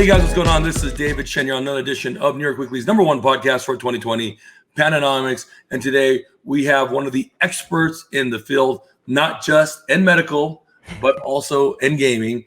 Hey guys, what's going on? This is David Shen. You're on another edition of New York Weekly's #1 podcast for 2020, Pananomics. And today we have one of the experts in the field, not just in medical, but also in gaming.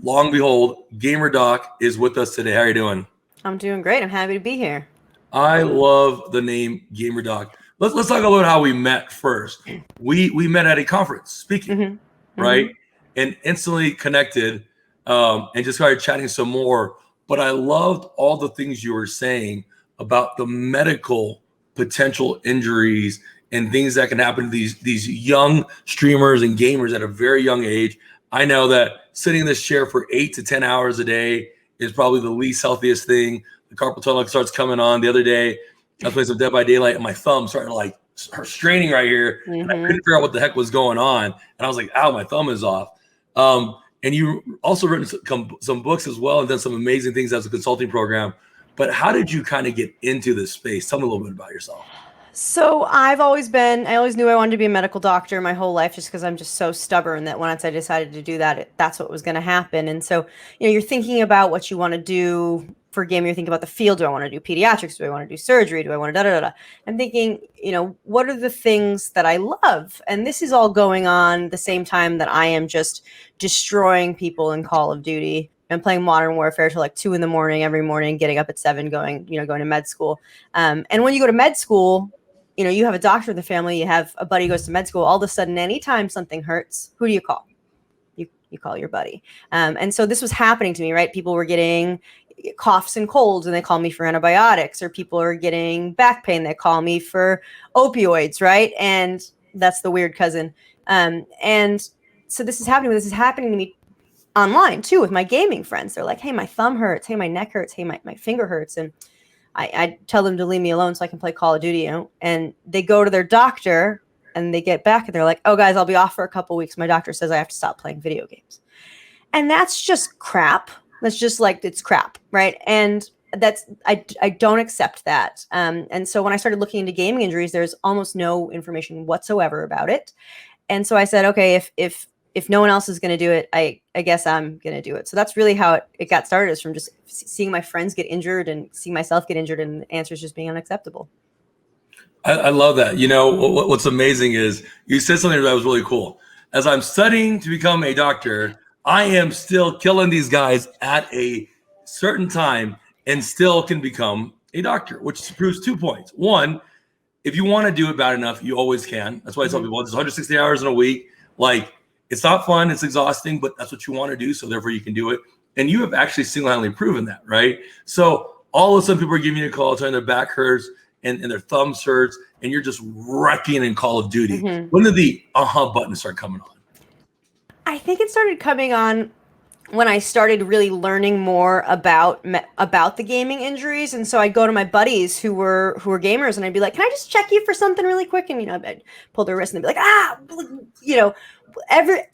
Long behold, Gamer Doc is with us today. How are you doing? I'm doing great. I'm happy to be here. I love the name Gamer Doc. Let's talk about how we met first. We met at a conference speaking, right? And instantly connected. And just started chatting some more. But I loved all the things you were saying about the medical potential injuries and things that can happen to these young streamers and gamers at a very young age. I know that sitting in this chair for 8 to 10 hours a day is probably the least healthiest thing. The carpal tunnel starts coming on. The other day, I was playing some Dead by Daylight, and my thumb started like straining right here. And I couldn't figure out what the heck was going on. And I was like, ow, my thumb is off. And you also written some books as well and done some amazing things as a consulting program. But how did you kind of get into this space? Tell me a little bit about yourself. So I always knew I wanted to be a medical doctor my whole life just because I'm just so stubborn that once I decided to do that, that's what was going to happen. And so, you're thinking about what you want to do for gaming. You're thinking about the field. Do I want to do pediatrics? Do I want to do surgery? Do I want to da-da-da-da? I'm thinking, what are the things that I love? And this is all going on the same time that I am just destroying people in Call of Duty and playing Modern Warfare till like 2 a.m. every morning, getting up at 7, going to med school. And when you go to med school, you have a doctor in the family, you have a buddy who goes to med school. All of a sudden, anytime something hurts, who do you call? You call your buddy. And so this was happening to me, right? People were getting coughs and colds and they call me for antibiotics, or people are getting back pain, they call me for opioids, right? And that's the weird cousin. And so this is happening to me online too with my gaming friends. They're like, hey, my thumb hurts. Hey, my neck hurts. Hey, my finger hurts. And I tell them to leave me alone so I can play Call of Duty, and they go to their doctor and they get back and they're like, oh guys, I'll be off for a couple weeks. My doctor says I have to stop playing video games. And that's just crap. That's just like, it's crap. Right. And I don't accept that. And so when I started looking into gaming injuries, there's almost no information whatsoever about it. And so I said, okay, if no one else is going to do it, I guess I'm going to do it. So that's really how it got started, is from just seeing my friends get injured and seeing myself get injured, and the answers just being unacceptable. I love that. What's amazing is you said something that was really cool. As I'm studying to become a doctor, I am still killing these guys at a certain time and still can become a doctor, which proves 2 points. One, if you want to do it bad enough, you always can. That's why I tell people it's 160 hours in a week. Like, it's not fun, it's exhausting, but that's what you want to do. So therefore you can do it. And you have actually single-handedly proven that, right? So all of a sudden people are giving you a call, telling their back hurts and their thumbs hurts, and you're just wrecking in Call of Duty. When did the button start coming on? I think it started coming on when I started really learning more about the gaming injuries. And so I'd go to my buddies who were gamers, and I'd be like, can I just check you for something really quick? And, I'd pull their wrist and they'd be like,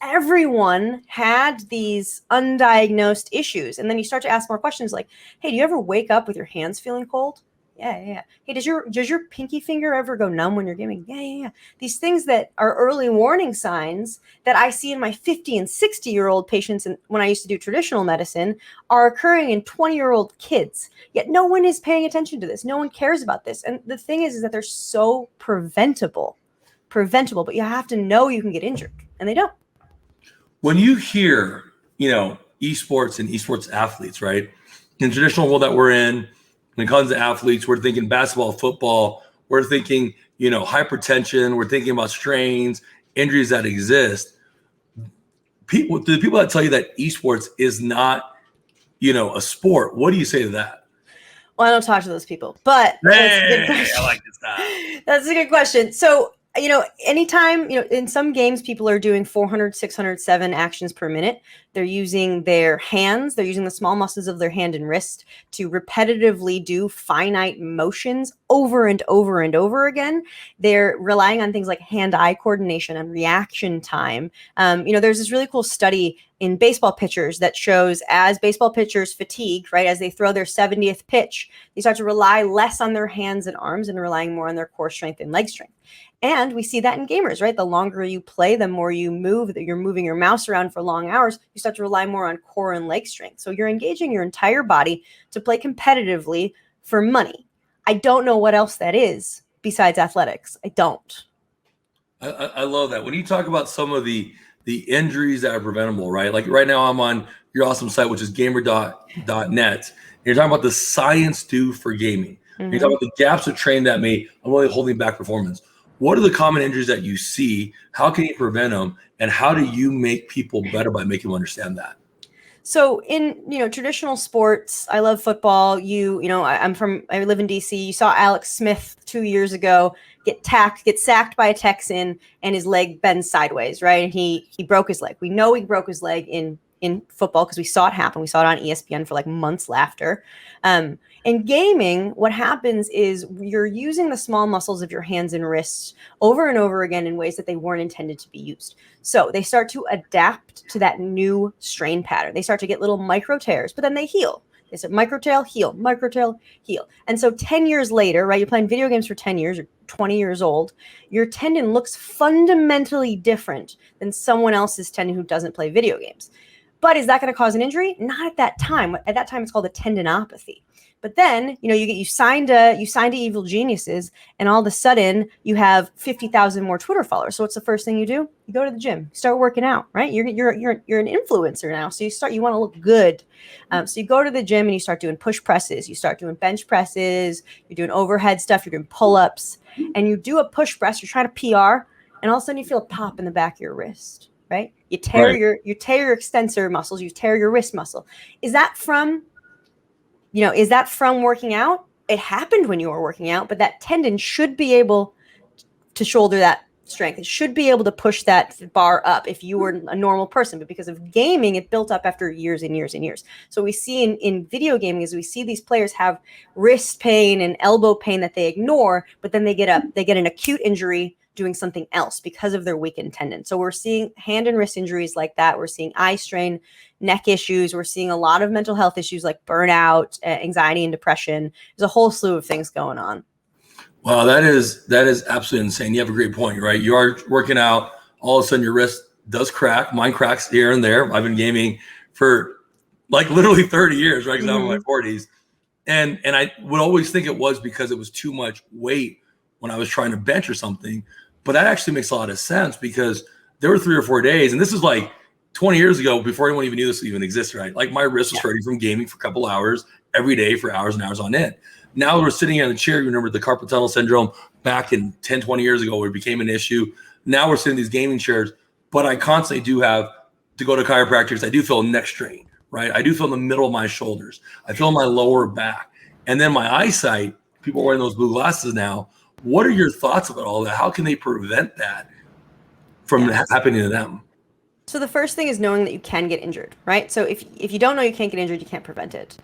everyone had these undiagnosed issues. And then you start to ask more questions like, hey, do you ever wake up with your hands feeling cold? Yeah. Hey, does your pinky finger ever go numb when you're gaming? Yeah. These things that are early warning signs that I see in my 50 and 60-year-old patients, and when I used to do traditional medicine, are occurring in 20-year-old kids. Yet no one is paying attention to this. No one cares about this. And the thing is that they're so preventable, but you have to know you can get injured, and they don't. When you hear, esports and esports athletes, right? In the traditional world that we're in, when it comes to athletes, we're thinking basketball, football, we're thinking, hypertension, we're thinking about strains, injuries that exist. The people that tell you that esports is not, a sport, what do you say to that? Well, I don't talk to those people, but that's a good question. I like this guy. That's a good question. So, anytime, in some games, people are doing 400, 600, 7 actions per minute. They're using their hands. They're using the small muscles of their hand and wrist to repetitively do finite motions over and over and over again. They're relying on things like hand-eye coordination and reaction time. There's this really cool study in baseball pitchers that shows as baseball pitchers fatigue, right, as they throw their 70th pitch, they start to rely less on their hands and arms and relying more on their core strength and leg strength. And we see that in gamers, right? The longer you play, the more you move, that you're moving your mouse around for long hours, you start to rely more on core and leg strength. So you're engaging your entire body to play competitively for money. I don't know what else that is besides athletics. I don't. I love that. When you talk about some of the injuries that are preventable, right? Like right now I'm on your awesome site, which is gamer.net. You're talking about the science due for gaming. You're talking about the gaps of training that may really holding back performance. What are the common injuries that you see? How can you prevent them? And how do you make people better by making them understand that? So in, traditional sports, I love football. I live in DC. You saw Alex Smith 2 years ago get sacked by a Texan and his leg bends sideways, right? And he broke his leg. We know he broke his leg in football because we saw it happen. We saw it on ESPN for like months after. In gaming, what happens is you're using the small muscles of your hands and wrists over and over again in ways that they weren't intended to be used. So they start to adapt to that new strain pattern. They start to get little micro tears, but then they heal. They said microtear, heal, microtear, heal. And so 10 years later, right, you're playing video games for 10 years, you're 20 years old, your tendon looks fundamentally different than someone else's tendon who doesn't play video games. But is that going to cause an injury? Not at that time. At that time, it's called a tendinopathy. But then, you signed to Evil Geniuses, and all of a sudden you have 50,000 more Twitter followers. So what's the first thing you do? You go to the gym, start working out, right? You're an influencer now, so you want to look good. So you go to the gym and you start doing push presses, you start doing bench presses, you're doing overhead stuff, you're doing pull-ups, and you do a push press. You're trying to PR, and all of a sudden you feel a pop in the back of your wrist, right? You tear your extensor muscles, you tear your wrist muscle. Is that from working out? It happened when you were working out, but that tendon should be able to shoulder that strength. It should be able to push that bar up if you were a normal person. But because of gaming, it built up after years and years and years. So we see in video gaming is we see these players have wrist pain and elbow pain that they ignore, but then they get an acute injury doing something else because of their weakened tendon. So we're seeing hand and wrist injuries like that. We're seeing eye strain, neck issues. We're seeing a lot of mental health issues like burnout, anxiety, and depression. There's a whole slew of things going on. Wow, that is absolutely insane. You have a great point, right? You are working out, all of a sudden your wrist does crack. Mine cracks here and there. I've been gaming for like literally 30 years, right? Because I'm in my 40s. And I would always think it was because it was too much weight when I was trying to bench or something. But that actually makes a lot of sense because there were 3 or 4 days, and this is like 20 years ago before anyone even knew this even existed, right? Like my wrist was hurting from gaming for a couple hours every day for hours and hours on end. Now we're sitting in a chair. You remember the carpal tunnel syndrome back in 10, 20 years ago where it became an issue. Now we're sitting in these gaming chairs, but I constantly do have to go to chiropractors. I do feel neck strain, right? I do feel in the middle of my shoulders. I feel my lower back. And then my eyesight, people are wearing those blue glasses now. What are your thoughts about all that? How can they prevent that from happening to them? So the first thing is knowing that you can get injured, right? So if you don't know you can't get injured, you can't prevent it.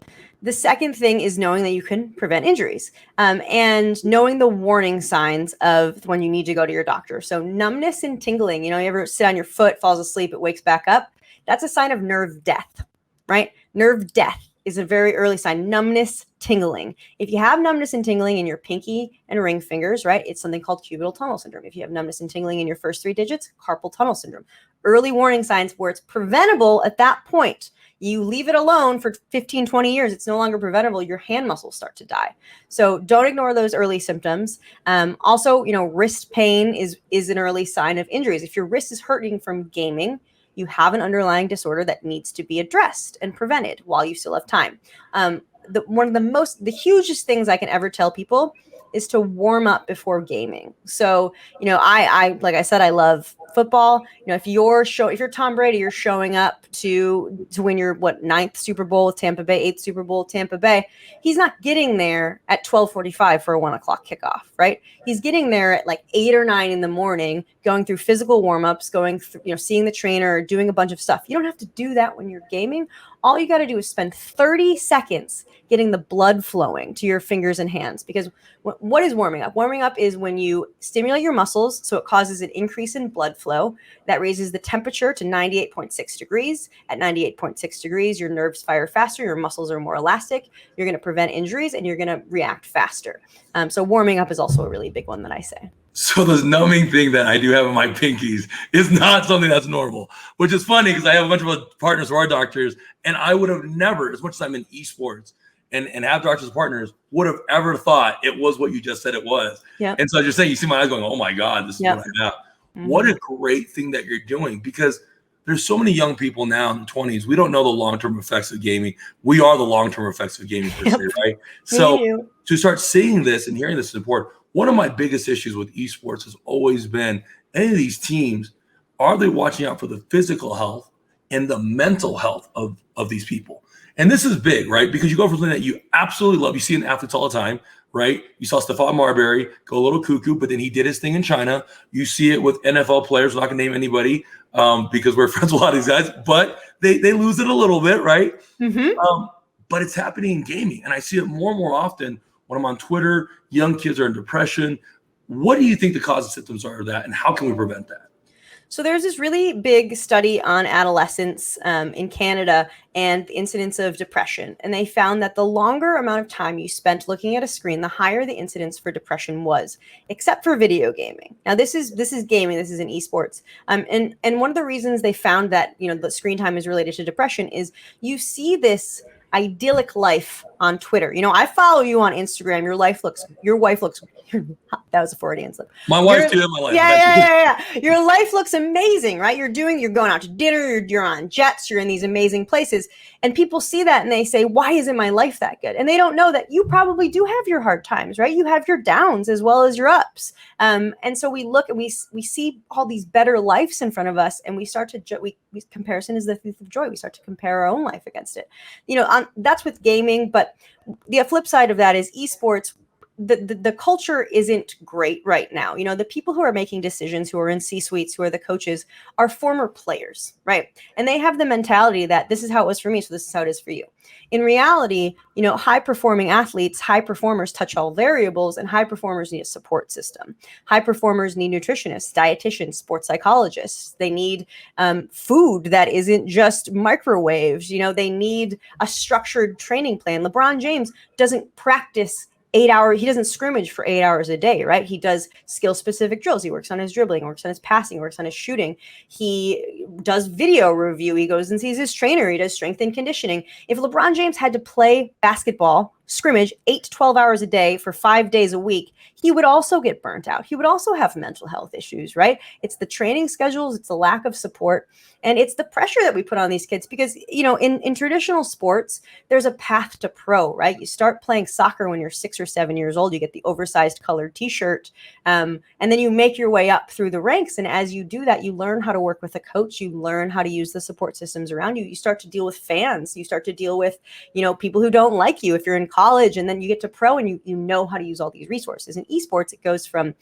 The second thing is knowing that you can prevent injuries and knowing the warning signs of when you need to go to your doctor. So numbness and tingling, you ever sit on your foot, falls asleep, it wakes back up. That's a sign of nerve death, right? Nerve death is a very early sign. Numbness, tingling. If you have numbness and tingling in your pinky and ring fingers, right, it's something called cubital tunnel syndrome. If you have numbness and tingling in your first 3 digits, carpal tunnel syndrome. Early warning signs where it's preventable at that point. You leave it alone for 15, 20 years, it's no longer preventable. Your hand muscles start to die. So don't ignore those early symptoms. Also, wrist pain is an early sign of injuries. If your wrist is hurting from gaming, you have an underlying disorder that needs to be addressed and prevented while you still have time. One of the hugest things I can ever tell people is to warm up before gaming. So, I like I said, I love football. If you're Tom Brady, you're showing up to win your 9th Super Bowl with Tampa Bay, 8th Super Bowl with Tampa Bay. He's not getting there at 12:45 for a 1 o'clock kickoff, right? He's getting there at like 8 or 9 in the morning, going through physical warm-ups, going through, seeing the trainer, doing a bunch of stuff. You don't have to do that when you're gaming. All you got to do is spend 30 seconds getting the blood flowing to your fingers and hands. Because what is warming up? Warming up is when you stimulate your muscles, so it causes an increase in blood flow. flow. That raises the temperature to 98.6 degrees. At 98.6 degrees, your nerves fire faster, your muscles are more elastic, you're going to prevent injuries, and you're going to react faster. So warming up is also a really big one that I say. So this numbing thing that I do have in my pinkies is not something that's normal, which is funny because I have a bunch of partners who are doctors, and I would have never, as much as I'm in esports and have doctors as partners, would have ever thought it was what you just said it was. Yep. And so you're saying, you see my eyes going, oh my God, this is what I have. What a great thing that you're doing, because there's so many young people now in the 20s. We don't know the long-term effects of gaming. We are the long-term effects of gaming per se, right? So to start seeing this and hearing this support, one of my biggest issues with esports has always been, any of these teams, are they watching out for the physical health and the mental health of these people? And this is big, right? Because you go from something that you absolutely love. You see in athletes all the time, right? You saw Stephon Marbury go a little cuckoo, but then he did his thing in China. You see it with NFL players. We're not going to name anybody because we're friends with a lot of these guys, but they lose it a little bit, right? But it's happening in gaming. And I see it more and more often when I'm on Twitter. Young kids are in depression. What do you think the cause and symptoms are of that, and how can we prevent that? So there's this really big study on adolescents in Canada and the incidence of depression. And they found that the longer amount of time you spent looking at a screen, the higher the incidence for depression was, except for video gaming. Now, this is gaming. This is in esports. And one of the reasons they found that, the screen time is related to depression is you see this idyllic life on Twitter. I follow you on Instagram. Your wife looks that was a Freudian slip. My wife too in my life. Yeah. Your life looks amazing, right? You're going out to dinner, you're on jets, you're in these amazing places. And people see that and they say, why isn't my life that good? And they don't know that you probably do have your hard times, right? You have your downs as well as your ups. And so we look and we see all these better lives in front of us, and we start to comparison is the thief of joy. We start to compare our own life against it. That's with gaming, but the flip side of that is esports. The culture isn't great right now. The people who are making decisions, who are in C-suites, who are the coaches, are former players, right? And they have the mentality that this is how it was for me, so this is how it is for you. In reality, high-performing athletes, high performers touch all variables, and high performers need a support system. High performers need nutritionists, dietitians, sports psychologists. They need food that isn't just microwaves. They need a structured training plan. LeBron James doesn't practice 8 hours. He doesn't scrimmage for 8 hours a day, right? He does skill specific drills. He works on his dribbling, works on his passing, works on his shooting. He does video review. He goes and sees his trainer. He does strength and conditioning. If LeBron James had to play basketball, scrimmage 8 to 12 hours a day for 5 days a week, he would also get burnt out. He would also have mental health issues, right? It's the training schedules, it's the lack of support, and it's the pressure that we put on these kids because, in traditional sports, there's a path to pro, right? You start playing soccer when you're 6 or 7 years old, you get the oversized colored t-shirt, and then you make your way up through the ranks. And as you do that, you learn how to work with a coach, you learn how to use the support systems around you. You start to deal with fans, you start to deal with, people who don't like you if you're in college, and then you get to pro and you know how to use all these resources. In esports, it goes from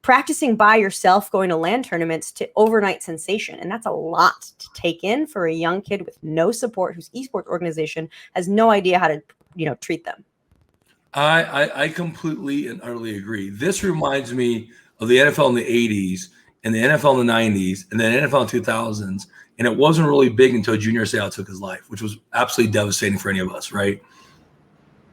practicing by yourself, going to LAN tournaments, to overnight sensation. And that's a lot to take in for a young kid with no support, whose esports organization has no idea how to, treat them. I completely and utterly agree. This reminds me of the NFL in the 80s and the NFL in the 90s and then NFL in 2000s. And it wasn't really big until Junior Seau took his life, which was absolutely devastating for any of us, right?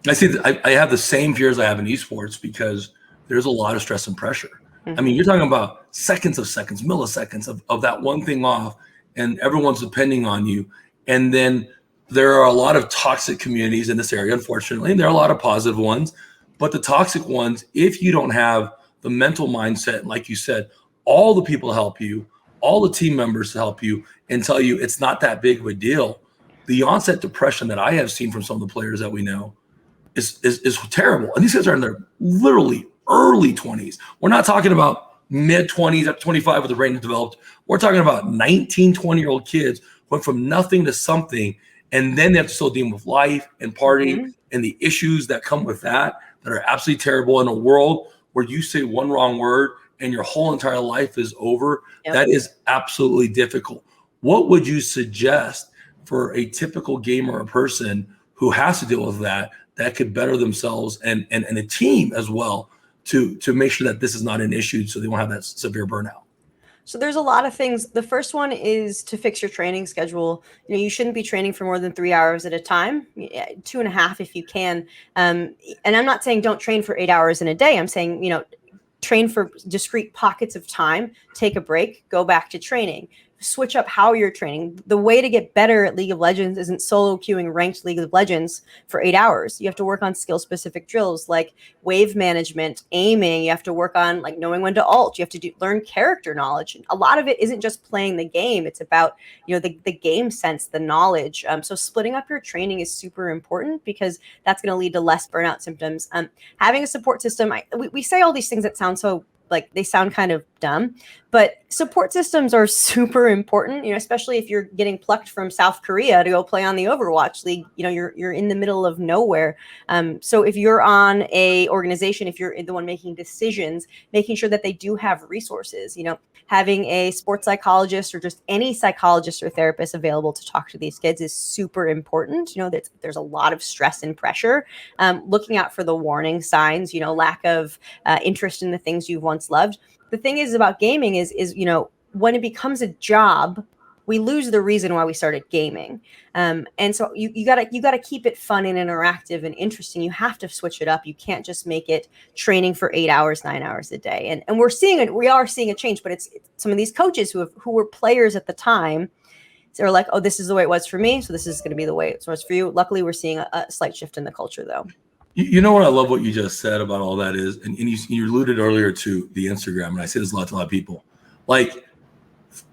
I have the same fears I have in esports because there's a lot of stress and pressure. I mean, you're talking about seconds, milliseconds of that one thing off, and everyone's depending on you. And then there are a lot of toxic communities in this area, unfortunately, and there are a lot of positive ones. But the toxic ones, if you don't have the mental mindset, like you said, all the people help you, all the team members to help you and tell you it's not that big of a deal. The onset depression that I have seen from some of the players that we know is terrible. And these guys are in their literally early 20s. We're not talking about mid 20s up to 25 with the brain developed. We're talking about 19, 20-year-old kids went from nothing to something, and then they have to still deal with life and partying and the issues that come with that are absolutely terrible in a world where you say one wrong word and your whole entire life is over. Yep. That is absolutely difficult. What would you suggest for a typical gamer or person who has to deal with that could better themselves and a team as well to make sure that this is not an issue so they won't have that severe burnout? So there's a lot of things. The first one is to fix your training schedule. You shouldn't be training for more than 3 hours at a time, 2.5 if you can. And I'm not saying don't train for 8 hours in a day. I'm saying, train for discrete pockets of time, take a break, go back to training, switch up how you're training. The way to get better at League of Legends isn't solo queuing ranked League of Legends for 8 hours. You have to work on skill specific drills like wave management, aiming. You have to work on like knowing when to ult. You have to learn character knowledge. A lot of it isn't just playing the game. It's about, the game sense, the knowledge. So splitting up your training is super important because that's going to lead to less burnout symptoms. Having a support system, we say all these things that sound so like they sound kind of dumb, but support systems are super important, especially if you're getting plucked from South Korea to go play on the Overwatch League. You're in the middle of nowhere. So if you're on a organization, if you're the one making decisions, making sure that they do have resources, having a sports psychologist or just any psychologist or therapist available to talk to these kids is super important. There's a lot of stress and pressure. Looking out for the warning signs, lack of interest in the things you've once loved. The thing is about gaming is when it becomes a job, we lose the reason why we started gaming. And so you gotta keep it fun and interactive and interesting. You have to switch it up. You can't just make it training for 8 hours, 9 hours a day. And we are seeing a change, but it's some of these coaches who were players at the time. They're like, oh, this is the way it was for me, so this is going to be the way it was for you. Luckily, we're seeing a slight shift in the culture, though. You know what I love what you just said about all that is, and you alluded earlier to the Instagram, and I say this a lot to a lot of people, like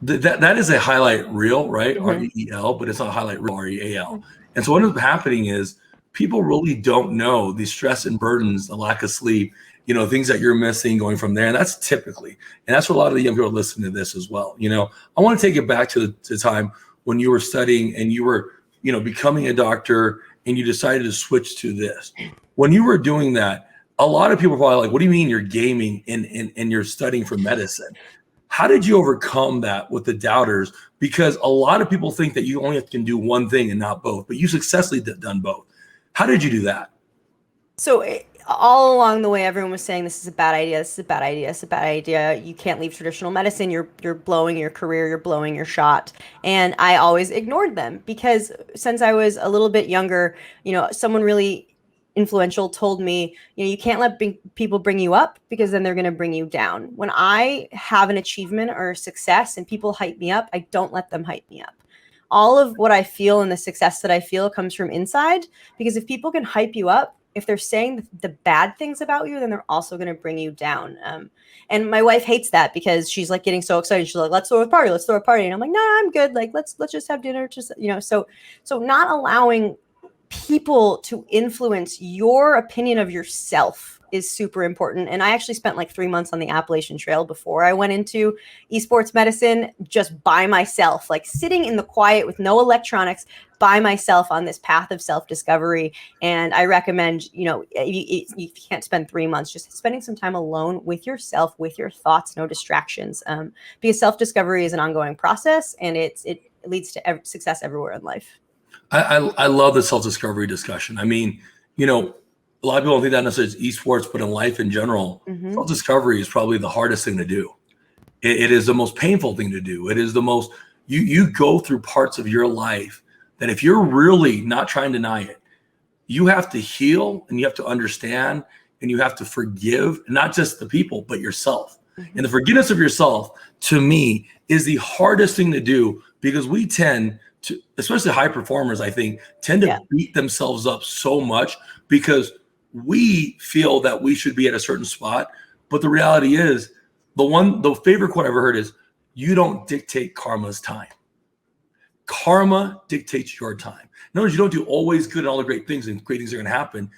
that is a highlight reel, right? REEL, but it's not a highlight reel, REAL. And so what ends up happening is people really don't know the stress and burdens, the lack of sleep, things that you're missing going from there. And that's typically, and that's what a lot of the young people are listening to this as well. I want to take it back to the time when you were studying and you were, becoming a doctor and you decided to switch to this. When you were doing that, a lot of people are probably like, what do you mean you're gaming and you're studying for medicine? How did you overcome that with the doubters? Because a lot of people think that you only can do one thing and not both, but you successfully done both. How did you do that? So all along the way, everyone was saying, this is a bad idea. This is a bad idea. It's a bad idea. You can't leave traditional medicine. You're blowing your career. You're blowing your shot. And I always ignored them because since I was a little bit younger, someone really influential told me, you can't let people bring you up because then they're going to bring you down. When I have an achievement or success and people hype me up, I don't let them hype me up. All of what I feel and the success that I feel comes from inside, because if people can hype you up, if they're saying the bad things about you, then they're also going to bring you down. And my wife hates that because she's like getting so excited. She's like, let's throw a party. Let's throw a party. And I'm like, no, I'm good. Like, let's just have dinner. Just, so not allowing people to influence your opinion of yourself is super important. And I actually spent like 3 months on the Appalachian Trail before I went into esports medicine, just by myself, like sitting in the quiet with no electronics by myself on this path of self-discovery. And I recommend, you can't spend 3 months, just spending some time alone with yourself, with your thoughts, no distractions, because self-discovery is an ongoing process and it leads to success everywhere in life. I love the self-discovery discussion. I mean, a lot of people don't think that necessarily is esports, but in life in general, self-discovery is probably the hardest thing to do. It is the most painful thing to do. It is the most, you go through parts of your life that if you're really not trying to deny it, you have to heal and you have to understand and you have to forgive, not just the people, but yourself. And the forgiveness of yourself, to me, is the hardest thing to do because we tend to, especially high performers, I think, tend to beat themselves up so much because we feel that we should be at a certain spot. But the reality is, the favorite quote I ever heard is, you don't dictate karma's time. Karma dictates your time. In other words, you don't do always good and all the great things and great things are going to happen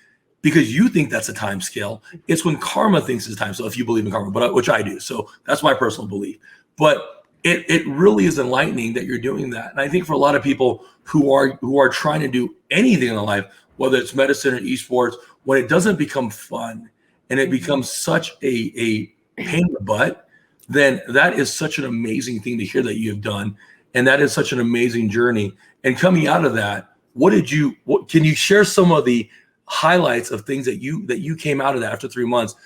because you think that's a time scale. It's when karma thinks it's time. So if you believe in karma, but which I do. So that's my personal belief. But it really is enlightening that you're doing that. And I think for a lot of people who are trying to do anything in their life, whether it's medicine or esports, when it doesn't become fun and it becomes such a pain in the butt, then that is such an amazing thing to hear that you have done. And that is such an amazing journey. And coming out of that, can you share some of the highlights of things that you came out of that after 3 months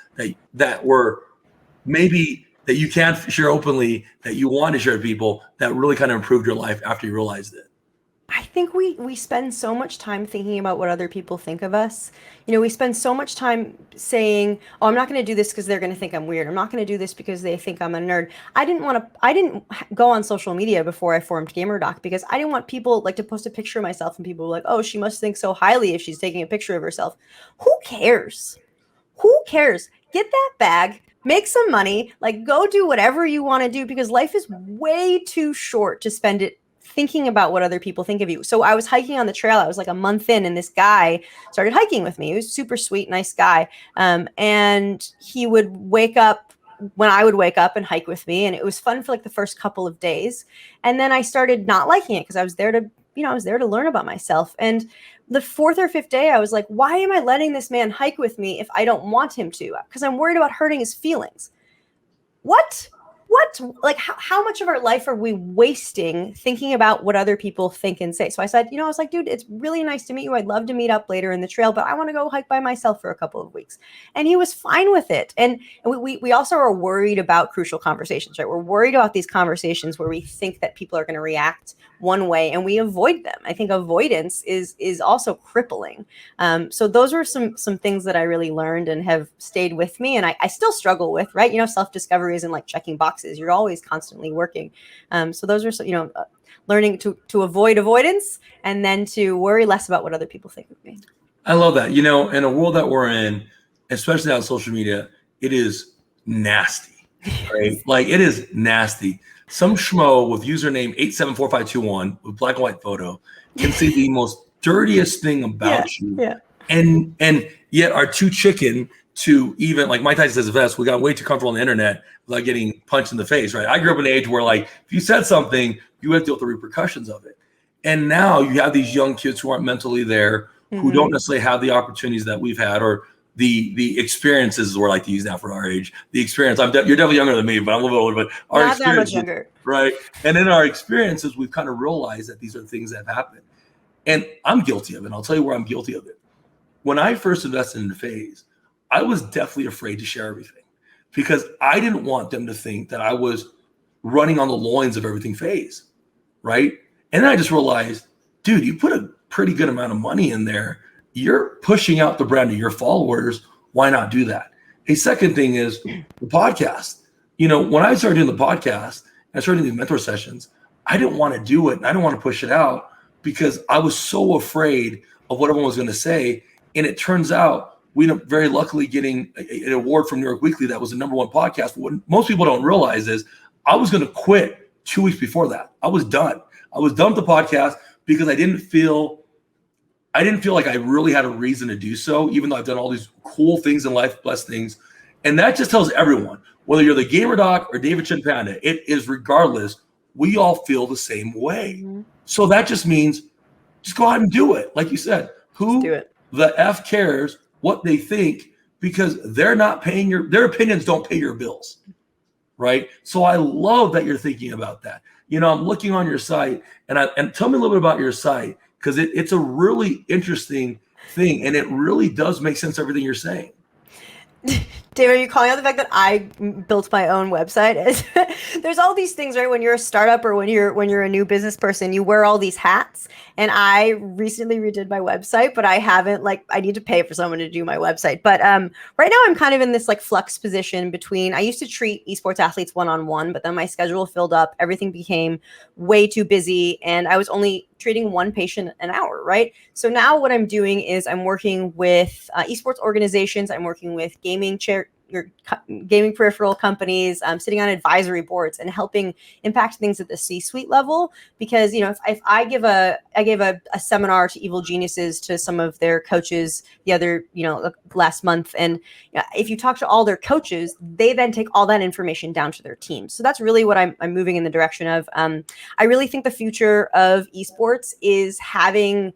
that were maybe that you can't share openly that you want to share with people that really kind of improved your life after you realized it? I think we spend so much time thinking about what other people think of us. You know, we spend so much time saying, "Oh, I'm not going to do this because they're going to think I'm weird. I'm not going to do this because they think I'm a nerd." I didn't go on social media before I formed GamerDoc because I didn't want people like to post a picture of myself and people were like, "Oh, she must think so highly if she's taking a picture of herself." Who cares? Who cares? Get that bag, make some money, like go do whatever you want to do because life is way too short to spend it thinking about what other people think of you. So I was hiking on the trail. I was like a month in, and this guy started hiking with me. He was super sweet, nice guy. And he would wake up when I would wake up and hike with me. And it was fun for like the first couple of days. And then I started not liking it because I was there to, I was there to learn about myself. And the fourth or fifth day, I was like, why am I letting this man hike with me if I don't want him to? Because I'm worried about hurting his feelings. What? Like how much of our life are we wasting thinking about what other people think and say? So I said, I was like, dude, it's really nice to meet you. I'd love to meet up later in the trail, but I want to go hike by myself for a couple of weeks. And he was fine with it. And we also are worried about crucial conversations, right? We're worried about these conversations where we think that people are going to react one way and we avoid them. I think avoidance is also crippling. So those were some things that I really learned and have stayed with me. And I still struggle with, right? Self-discovery isn't like checking boxes. You're always constantly working. So those are, learning to avoid avoidance and then to worry less about what other people think of me. I love that. In a world that we're in, especially on social media, it is nasty, right? Like it is nasty. Some schmo with username 874521 with black and white photo can say the most dirtiest thing about you. Yeah. And yet are too chicken to even, like Mike Tyson says the best, we got way too comfortable on the internet without getting punched in the face, right? I grew up in an age where like, if you said something, you have to deal with the repercussions of it. And now you have these young kids who aren't mentally there, who don't necessarily have the opportunities that we've had, or the experiences is what I like to use now for our age. The experience, you're definitely younger than me, but I'm a little older, but our not that much experiences, younger. right? And in our experiences, we've kind of realized that these are things that have happened. And I'm guilty of it. And I'll tell you where I'm guilty of it. When I first invested in FaZe, I was definitely afraid to share everything because I didn't want them to think that I was running on the loins of everything FaZe, right? And then I just realized, dude, you put a pretty good amount of money in there. You're pushing out the brand to your followers. Why not do that? A second thing is the podcast. When I started doing the podcast and I started doing these mentor sessions, I didn't want to do it and I didn't want to push it out because I was so afraid of what everyone was going to say. And it turns out we ended up very luckily getting an award from New York Weekly that was the #1 podcast. But what most people don't realize is I was going to quit 2 weeks before that. I was done. I was done with the podcast because I didn't feel like I really had a reason to do so, even though I've done all these cool things in life, blessed things. And that just tells everyone, whether you're the Gamer Doc or David Chin Panda, it is regardless, we all feel the same way. Mm-hmm. So that just means just go out and do it. Like you said, the F cares what they think because they're not paying their opinions don't pay your bills, right? So I love that you're thinking about that. I'm looking on your site and tell me a little bit about your site because it's a really interesting thing and it really does make sense everything you're saying. Dave, are you calling out the fact that I built my own website? There's all these things, right? When you're a startup or when you're a new business person, you wear all these hats. And I recently redid my website, but I haven't I need to pay for someone to do my website. But right now I'm kind of in this flux position between, I used to treat esports athletes one-on-one, but then my schedule filled up. Everything became way too busy. And I was only treating one patient an hour, right? So now what I'm doing is I'm working with esports organizations. I'm working with gaming peripheral companies. I'm sitting on advisory boards and helping impact things at the C-suite level. Because if I gave a seminar to Evil Geniuses to some of their coaches the other last month, and if you talk to all their coaches, they then take all that information down to their teams. So that's really what I'm moving in the direction of. I really think the future of esports is having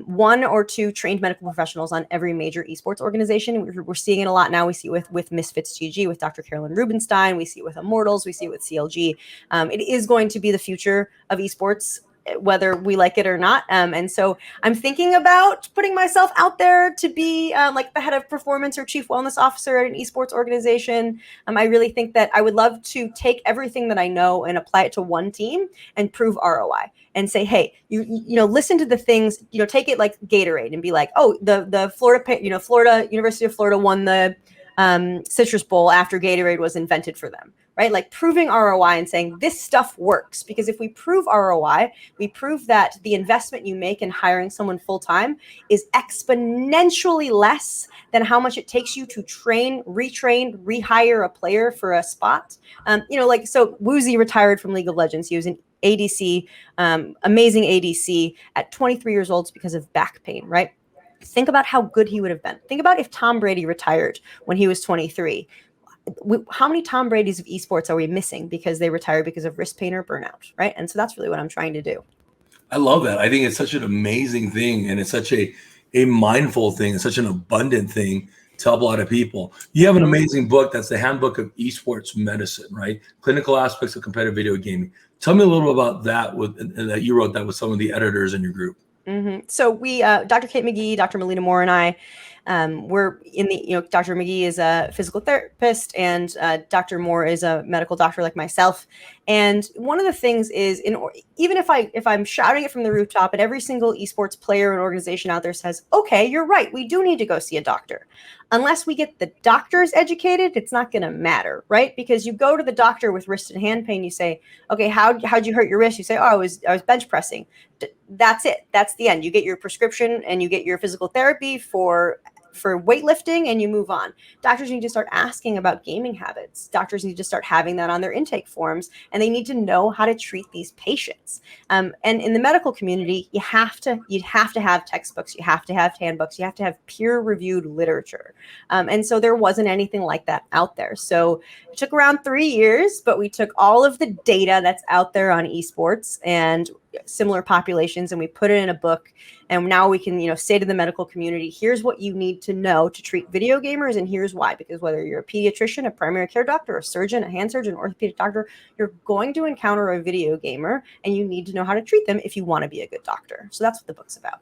one or two trained medical professionals on every major esports organization. We're seeing it a lot now. We see it with Misfits GG, with Dr. Carolyn Rubenstein. We see it with Immortals. We see it with CLG. It is going to be the future of esports. whether we like it or not. And so I'm thinking about putting myself out there to be like the head of performance or chief wellness officer at an esports organization. I really think that I would love to take everything that I know and apply it to one team and prove ROI and say, hey, you listen to the things, take it like Gatorade and be like, oh, the Florida University of Florida won the Citrus Bowl after Gatorade was invented for them. Right? Like proving ROI and saying this stuff works. Because if we prove ROI, we prove that the investment you make in hiring someone full-time is exponentially less than how much it takes you to train, retrain, rehire a player for a spot. So Woozy retired from League of Legends. He was an ADC, amazing ADC at 23 years old because of back pain, right? Think about how good he would have been. Think about if Tom Brady retired when he was 23. How many Tom Brady's of esports are we missing because they retired because of wrist pain or burnout, right? And so that's really what I'm trying to do. I love that. I think it's such an amazing thing, and it's such a mindful thing. It's such an abundant thing to help a lot of people. You have an amazing book that's the Handbook of Esports Medicine, right? Clinical aspects of competitive video gaming. Tell me a little about that. That you wrote that with some of the editors in your group. So we, Dr. Kate McGee, Dr. Melina Moore, and I, we're in the, Dr. McGee is a physical therapist and Dr. Moore is a medical doctor like myself. And one of the things is, even if I'm shouting it from the rooftop and every single esports player and organization out there says, okay, you're right, we do need to go see a doctor. Unless we get the doctors educated, it's not going to matter, right? Because you go to the doctor with wrist and hand pain, you say, okay, how'd you hurt your wrist? You say, oh, I was bench pressing. That's it. That's the end. You get your prescription and you get your physical therapy for weightlifting and you move on. Doctors need to start asking about gaming habits. Doctors need to start having that on their intake forms, and they need to know how to treat these patients. And in the medical community, you'd have to have textbooks, you have to have handbooks, you have to have peer-reviewed literature. And so there wasn't anything like that out there. So it took around 3 years, but we took all of the data that's out there on esports and similar populations, and we put it in a book. And now we can, say to the medical community, here's what you need to know to treat video gamers, and here's why. Because whether you're a pediatrician, a primary care doctor, a surgeon, a hand surgeon, orthopedic doctor, you're going to encounter a video gamer, and you need to know how to treat them if you want to be a good doctor. So that's what the book's about.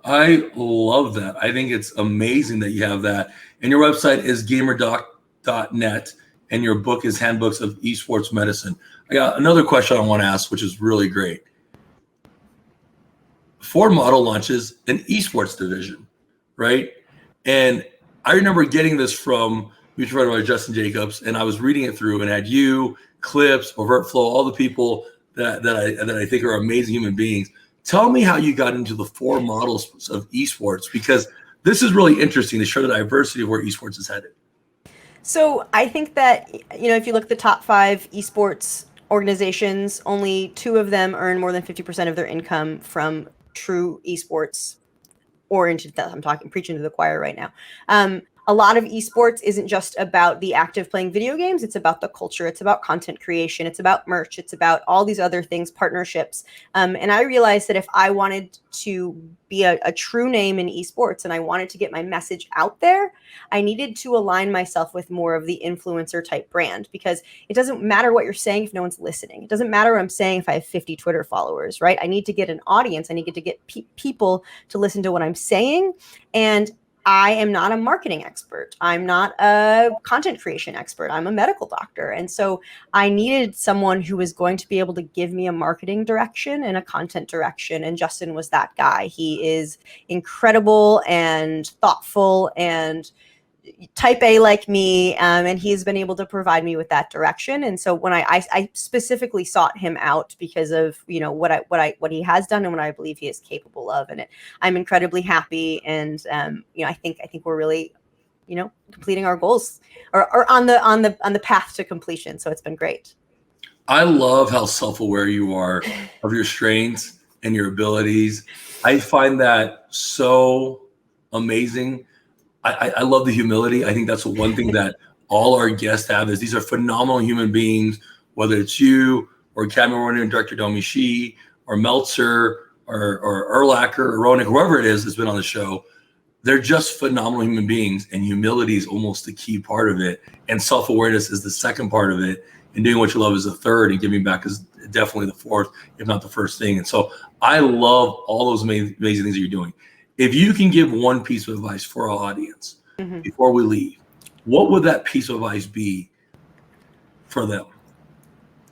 I love that. I think it's amazing that you have that. And your website is gamerdoc.net, and your book is Handbooks of Esports Medicine. I got another question I want to ask, which is really great. Ford Model launches an esports division, right? And I remember getting this from mutual friend of mine, Justin Jacobs, and I was reading it through and had you, Clips, Overt Flow, all the people that I think are amazing human beings. Tell me how you got into the four models of esports, because this is really interesting to show the diversity of where esports is headed. So I think that, if you look at the top 5 esports organizations, only 2 of them earn more than 50% of their income from true esports oriented. I'm preaching to the choir right now. A lot of esports isn't just about the act of playing video games. It's about the culture. It's about content creation. It's about merch. It's about all these other things, partnerships. And I realized that if I wanted to be a true name in esports and I wanted to get my message out there, I needed to align myself with more of the influencer type brand, because it doesn't matter what you're saying if no one's listening. It doesn't matter what I'm saying if I have 50 Twitter followers, right? I need to get an audience. I need to get people to listen to what I'm saying. And I am not a marketing expert. I'm not a content creation expert. I'm a medical doctor. And so I needed someone who was going to be able to give me a marketing direction and a content direction. And Justin was that guy. He is incredible and thoughtful and type A like me, and he's been able to provide me with that direction. And so when I specifically sought him out because of what he has done and what I believe he is capable of, and I'm incredibly happy. And I think we're really completing our goals or on the path to completion. So it's been great. I love how self-aware you are of your strengths and your abilities. I find that so amazing. I love the humility. I think that's the one thing that all our guests have, is these are phenomenal human beings, whether it's you or camera director Domi Shi or Meltzer or Erlacher or Roenick, whoever it is that's been on the show. they're just phenomenal human beings, and humility is almost the key part of it. And self-awareness is the second part of it. And doing what you love is the third, and giving back is definitely the fourth, if not the first thing. And so I love all those amazing things that you're doing. If you can give one piece of advice for our audience before we leave, what would that piece of advice be for them?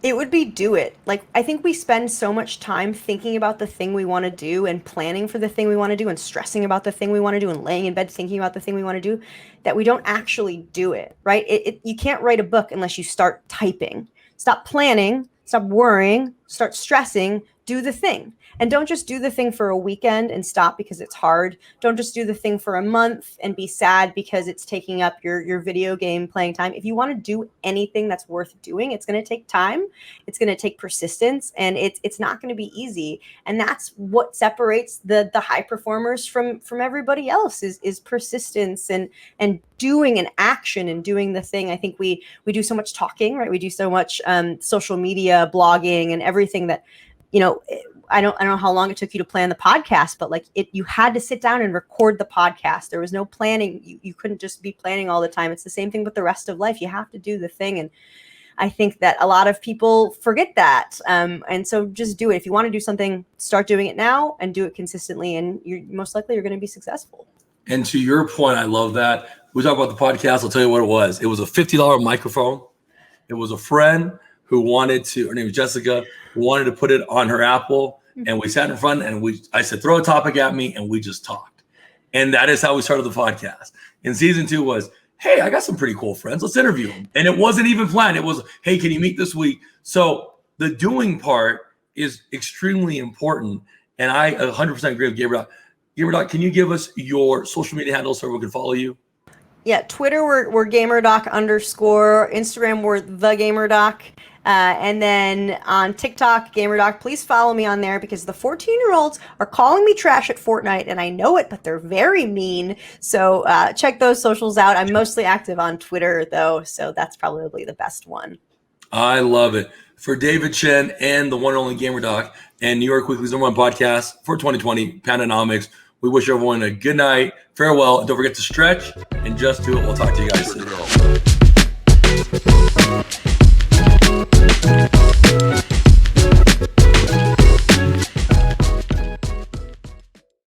It would be do it. Like, I think we spend so much time thinking about the thing we want to do and planning for the thing we want to do and stressing about the thing we want to do and laying in bed thinking about the thing we want to do that we don't actually do it, right? You can't write a book unless you start typing. Stop planning, stop worrying, start stressing, do the thing. And don't just do the thing for a weekend and stop because it's hard. Don't just do the thing for a month and be sad because it's taking up your video game playing time. If you want to do anything that's worth doing, it's going to take time. It's going to take persistence, and it's not going to be easy. And that's what separates the high performers from everybody else is persistence and doing an action and doing the thing. I think we do so much talking, right? We do so much social media, blogging, and everything that, I don't know how long it took you to plan the podcast, but you had to sit down and record the podcast. There was no planning. You couldn't just be planning all the time. It's the same thing with the rest of life. You have to do the thing. And I think that a lot of people forget that. And so just do it. If you want to do something, start doing it now and do it consistently. And you're most likely you're going to be successful. And to your point, I love that. We talk about the podcast. I'll tell you what it was. It was a $50 microphone. It was a friend who wanted to, her name was Jessica, who wanted to put it on her Apple. And we sat in front and I said, throw a topic at me, and we just talked. And that is how we started the podcast. And season 2 was, hey, I got some pretty cool friends. Let's interview them. And it wasn't even planned. It was, hey, can you meet this week? So the doing part is extremely important. And I 100% agree with Gabriel. Gabriel, can you give us your social media handles so we can follow you? Yeah, Twitter, we're GamerDoc_. Instagram, we're TheGamerDoc. And then on TikTok, GamerDoc, please follow me on there because the 14-year-olds are calling me trash at Fortnite, and I know it, but they're very mean. So check those socials out. I'm mostly active on Twitter, though, so that's probably the best one. I love it. For David Chen and the one and only GamerDoc and New York Weekly's #1 podcast for 2020, Pandonomics, we wish everyone a good night, farewell, and don't forget to stretch and just do it. We'll talk to you guys soon.